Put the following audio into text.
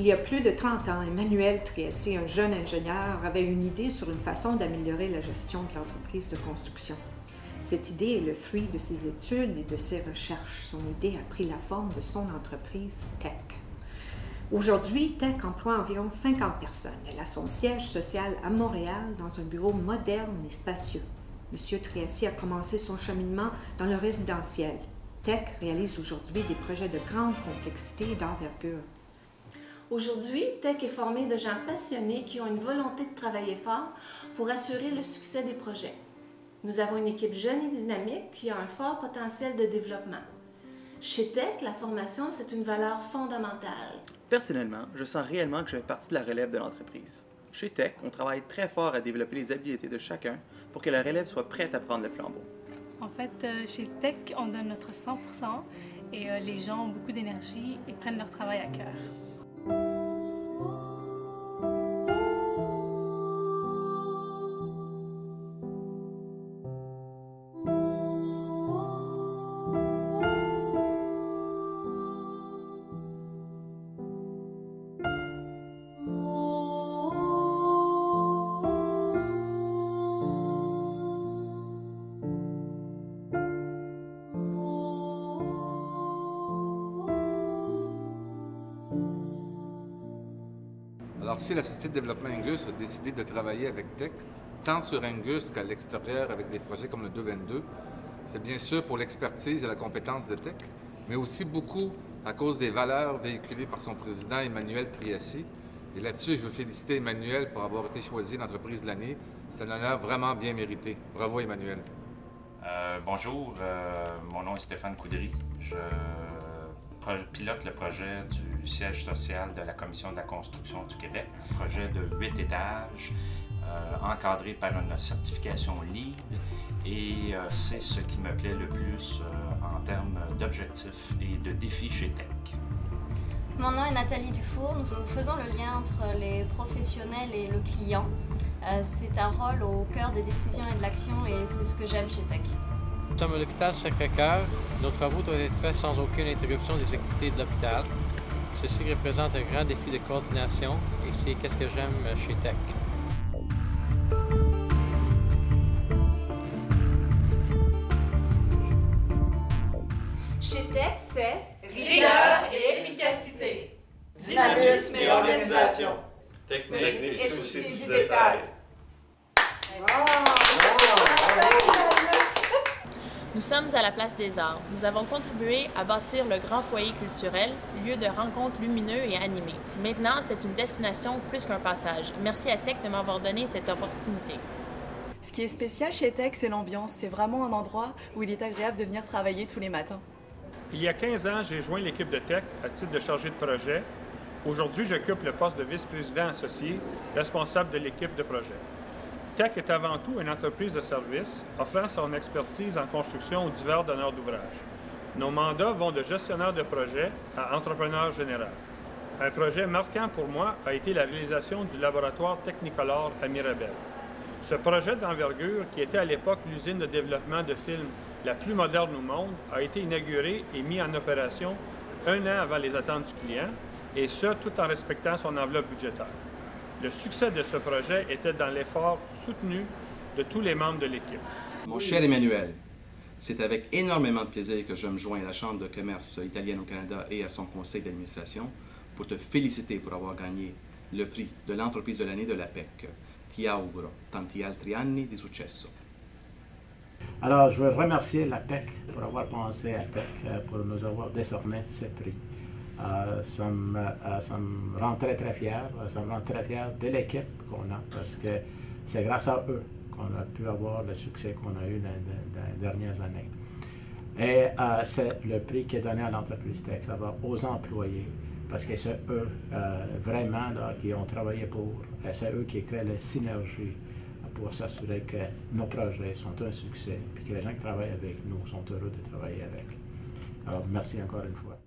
y a plus de 30 ans, Emmanuel Triassy, un jeune ingénieur, avait une idée sur une façon d'améliorer la gestion de l'entreprise de construction. Cette idée est le fruit de ses études et de ses recherches. Son idée a pris la forme de son entreprise TEC. Aujourd'hui, TEC emploie environ 50 personnes. Elle a son siège social à Montréal dans un bureau moderne et spacieux. M. Triassy a commencé son cheminement dans le résidentiel. TEC réalise aujourd'hui des projets de grande complexité et d'envergure. Aujourd'hui, TEC est formé de gens passionnés qui ont une volonté de travailler fort pour assurer le succès des projets. Nous avons une équipe jeune et dynamique qui a un fort potentiel de développement. Chez TEC, la formation, c'est une valeur fondamentale. Personnellement, je sens réellement que je fais partie de la relève de l'entreprise. Chez TEC, on travaille très fort à développer les habiletés de chacun pour que la relève soit prête à prendre le flambeau. En fait, chez TEC, on donne notre 100% et les gens ont beaucoup d'énergie et prennent leur travail à cœur. Alors, si la Société de développement Angus a décidé de travailler avec TEC, tant sur Angus qu'à l'extérieur avec des projets comme le 222, c'est bien sûr pour l'expertise et la compétence de TEC, mais aussi beaucoup à cause des valeurs véhiculées par son président Emmanuel Triassy. Et là-dessus, je veux féliciter Emmanuel pour avoir été choisi l'entreprise de l'année. C'est un honneur vraiment bien mérité. Bravo, Emmanuel. Bonjour, mon nom est Stéphane Coudry. Je pilote le projet du siège social de la Commission de la construction du Québec. Un projet de 8 étages, encadré par une certification LEED. Et c'est ce qui me plaît le plus en termes d'objectifs et de défis chez TEC. Mon nom est Nathalie Dufour. Nous faisons le lien entre les professionnels et le client. C'est un rôle au cœur des décisions et de l'action et c'est ce que j'aime chez TEC. Nous sommes à l'hôpital Sacré-Cœur. Nos travaux doivent être faits sans aucune interruption des activités de l'hôpital. Ceci représente un grand défi de coordination et c'est qu'est-ce que j'aime chez TEC. Chez TEC, c'est rigueur et efficacité, dynamisme et organisation, technique et souci du détail. Nous sommes à la Place des Arts. Nous avons contribué à bâtir le grand foyer culturel, lieu de rencontres lumineux et animé. Maintenant, c'est une destination plus qu'un passage. Merci à TEC de m'avoir donné cette opportunité. Ce qui est spécial chez TEC, c'est l'ambiance. C'est vraiment un endroit où il est agréable de venir travailler tous les matins. Il y a 15 ans, j'ai joint l'équipe de TEC à titre de chargé de projet. Aujourd'hui, j'occupe le poste de vice-président associé, responsable de l'équipe de projet. TEC est avant tout une entreprise de service offrant son expertise en construction aux divers donneurs d'ouvrages. Nos mandats vont de gestionnaire de projet à entrepreneur général. Un projet marquant pour moi a été la réalisation du laboratoire Technicolor à Mirabel. Ce projet d'envergure, qui était à l'époque l'usine de développement de films la plus moderne au monde, a été inauguré et mis en opération un an avant les attentes du client, et ce, tout en respectant son enveloppe budgétaire. Le succès de ce projet était dans l'effort soutenu de tous les membres de l'équipe. Mon cher Emmanuel, c'est avec énormément de plaisir que je me joins à la Chambre de commerce italienne au Canada et à son conseil d'administration pour te féliciter pour avoir gagné le prix de l'entreprise de l'année de la PEC. Ti auguro tanti altri anni di successo. Alors, je veux remercier la PEC pour avoir pensé à TEC, pour nous avoir décerné ce prix. Ça me rend très fier. Ça me rend très fier de l'équipe qu'on a parce que c'est grâce à eux qu'on a pu avoir le succès qu'on a eu dans les dernières années. Et c'est le prix qui est donné à l'entreprise TEC. Ça va aux employés parce que c'est eux vraiment là, qui ont travaillé pour. C'est eux qui créent les synergies pour s'assurer que nos projets sont un succès et que les gens qui travaillent avec nous sont heureux de travailler avec. Alors, merci encore une fois.